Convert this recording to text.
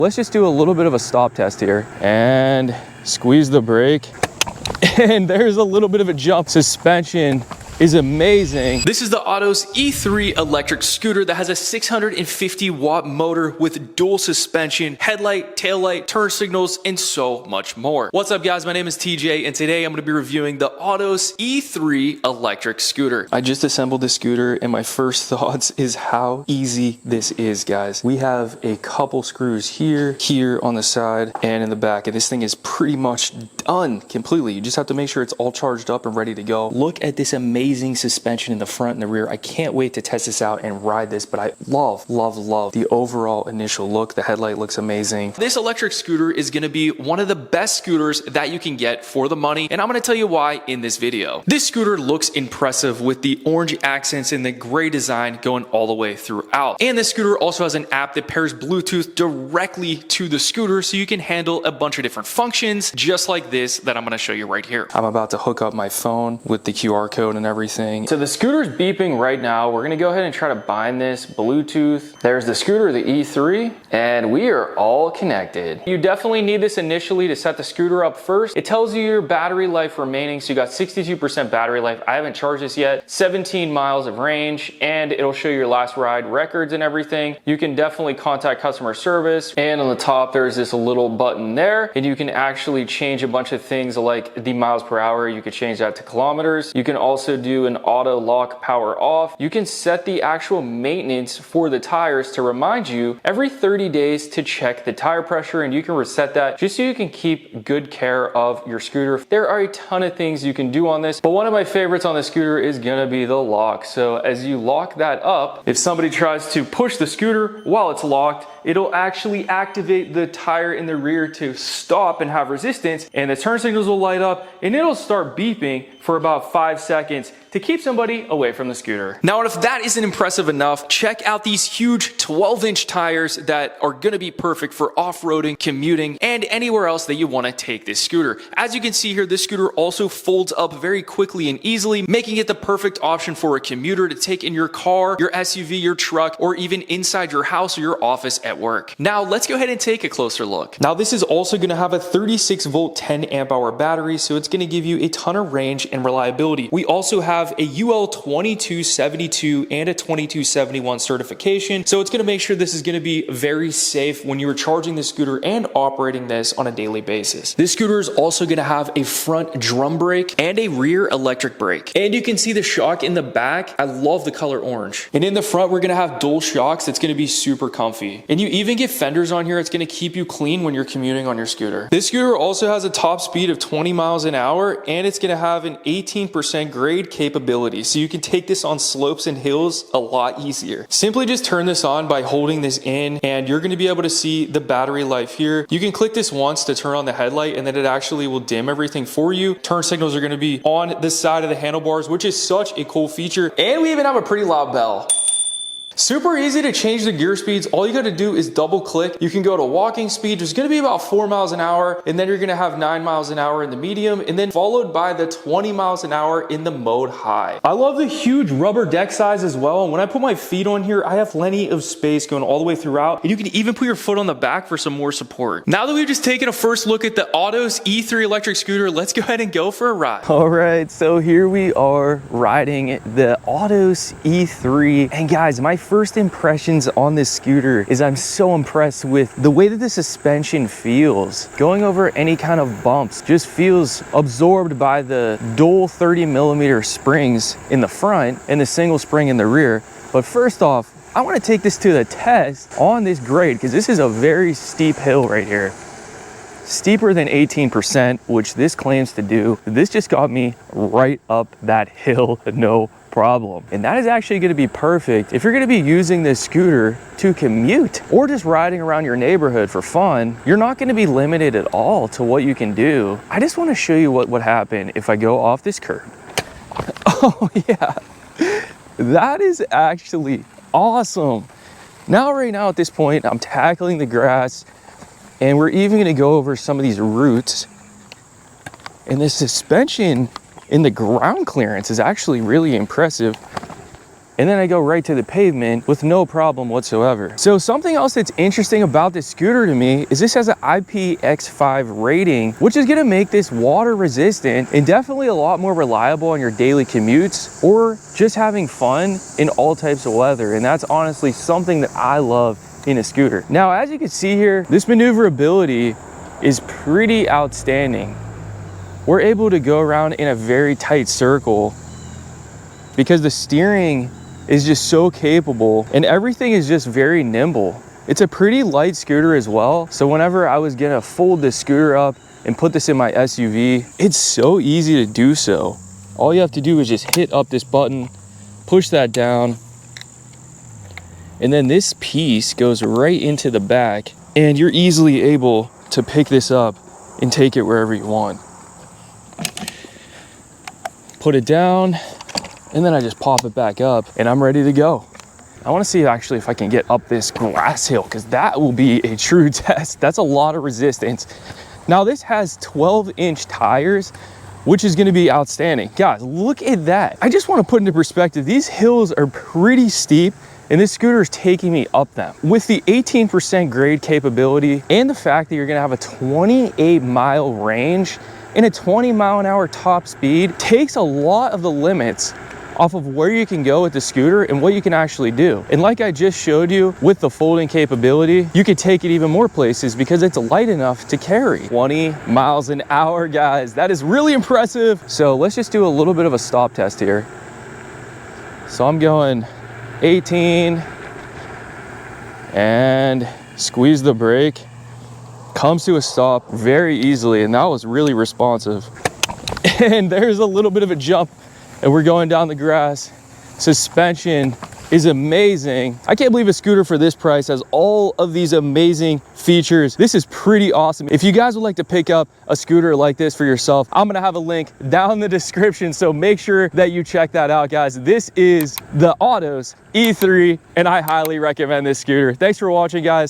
Let's just do a little bit of a stop test here and squeeze the brake. And there's a little bit of a jump. Suspension is amazing. This is the AOTOS E3 electric scooter that has a 650 watt motor with dual suspension, headlight, taillight, turn signals, and so much more. What's up guys, my name is TJ and today I'm gonna be reviewing the AOTOS E3 electric scooter. I just assembled this scooter and my first thoughts is how easy this is, guys. We have a couple screws here on the side and in the back, and this thing is pretty much done completely. You just have to make sure it's all charged up and ready to go. Look at this amazing suspension in the front and the rear. I can't wait to test this out and ride this, but I love the overall initial look. The headlight looks amazing. This electric scooter is going to be one of the best scooters that you can get for the money, and I'm going to tell you why in this video. This scooter looks impressive with the orange accents and the gray design going all the way throughout. And this scooter also has an app that pairs Bluetooth directly to the scooter, so you can handle a bunch of different functions just like this that I'm going to show you right here. I'm about to hook up my phone with the QR code and everything. So the scooter's beeping right now. We're gonna go ahead and try to bind this Bluetooth. There's the scooter, the E3, and we are all connected. You definitely need this initially to set the scooter up first. It tells you your battery life remaining, so you got 62% battery life. I haven't charged this yet. 17 miles of range, and it'll show your last ride records and everything. You can definitely contact customer service, and on the top there's this little button there, and you can actually change a bunch of things like the miles per hour. You could change that to kilometers. You can also do an auto lock power off. You can set the actual maintenance for the tires to remind you every 30 days to check the tire pressure, and you can reset that just so you can keep good care of your scooter. There are a ton of things you can do on this, but one of my favorites on the scooter is gonna be the lock. So as you lock that up, if somebody tries to push the scooter while it's locked, it'll actually activate the tire in the rear to stop and have resistance, and the turn signals will light up and it'll start beeping for about 5 seconds to keep somebody away from the scooter. Now, if that isn't impressive enough, check out these huge 12-inch tires that are gonna be perfect for off-roading, commuting, and anywhere else that you wanna take this scooter. As you can see here, this scooter also folds up very quickly and easily, making it the perfect option for a commuter to take in your car, your SUV, your truck, or even inside your house or your office at work. Now, let's go ahead and take a closer look. Now, this is also gonna have a 36-volt, 10-amp-hour battery, so it's gonna give you a ton of range and reliability. We also have a UL 2272 and a 2271 certification, so it's going to make sure this is going to be very safe when you're charging the scooter and operating this on a daily basis. This scooter is also going to have a front drum brake and a rear electric brake, and you can see the shock in the back. I love the color orange. And in the front, we're going to have dual shocks. It's going to be super comfy, and you even get fenders on here. It's going to keep you clean when you're commuting on your scooter. This scooter also has a top speed of 20 miles an hour, and it's going to have an 18% grade capability, so you can take this on slopes and hills a lot easier. Simply just turn this on by holding this in, and you're going to be able to see the battery life here. You can click this once to turn on the headlight, and then it actually will dim everything for you. Turn signals are going to be on the side of the handlebars, which is such a cool feature, and we even have a pretty loud bell. Super easy to change the gear speeds. All you got to do is double click. You can go to walking speed, which is going to be about 4 miles an hour, and then you're going to have 9 miles an hour in the medium, and then followed by the 20 miles an hour in the mode high. I love the huge rubber deck size as well. And when I put my feet on here, I have plenty of space going all the way throughout, and you can even put your foot on the back for some more support. Now that we've just taken a first look at the AOTOS E3 electric scooter, let's go ahead and go for a ride. All right, so here we are riding the AOTOS E3, and guys, my first impressions on this scooter is I'm so impressed with the way that the suspension feels. Going over any kind of bumps just feels absorbed by the dual 30mm springs in the front and the single spring in the rear. But first off, I want to take this to the test on this grade because this is a very steep hill right here. Steeper than 18%, which this claims to do. This just got me right up that hill, no problem. And that is actually going to be perfect if you're going to be using this scooter to commute or just riding around your neighborhood for fun. You're not going to be limited at all to what you can do. I just want to show you what would happen if I go off this curb. Oh yeah, that is actually awesome. Now, right now at this point, I'm tackling the grass, and we're even going to go over some of these roots, and the suspension in the ground clearance is actually really impressive. and then I go right to the pavement with no problem whatsoever. So something else that's interesting about this scooter to me is this has an IPX5 rating, which is gonna make this water resistant and definitely a lot more reliable on your daily commutes or just having fun in all types of weather. And that's honestly something that I love in a scooter. Now, as you can see here, this maneuverability is pretty outstanding. We're able to go around in a very tight circle because the steering is just so capable and everything is just very nimble. It's a pretty light scooter as well. So whenever I was gonna fold this scooter up and put this in my SUV, it's so easy to do so. All you have to do is just hit up this button, push that down, and then this piece goes right into the back and you're easily able to pick this up and take it wherever you want. Put it down, and then I just pop it back up and I'm ready to go. I want to see actually if I can get up this glass hill, because that will be a true test. That's a lot of resistance. Now this has 12-inch tires, which is going to be outstanding. Guys, look at that. I just want to put into perspective, these hills are pretty steep and this scooter is taking me up them. With the 18% grade capability and the fact that you're going to have a 28-mile range and a 20-mile-an-hour top speed, takes a lot of the limits off of where you can go with the scooter and what you can actually do. And like I just showed you with the folding capability, you could take it even more places because it's light enough to carry. 20 miles an hour, guys. That is really impressive. So let's just do a little bit of a stop test here. So I'm going 18 and squeeze the brake. Comes to a stop very easily, and that was really responsive. And there's a little bit of a jump and we're going down the grass. Suspension is amazing. I can't believe a scooter for this price has all of these amazing features. This is pretty awesome. If you guys would like to pick up a scooter like this for yourself, I'm gonna have a link down in the description, so make sure that you check that out, guys. This is the AOTOS E3 and I highly recommend this scooter. Thanks for watching, guys.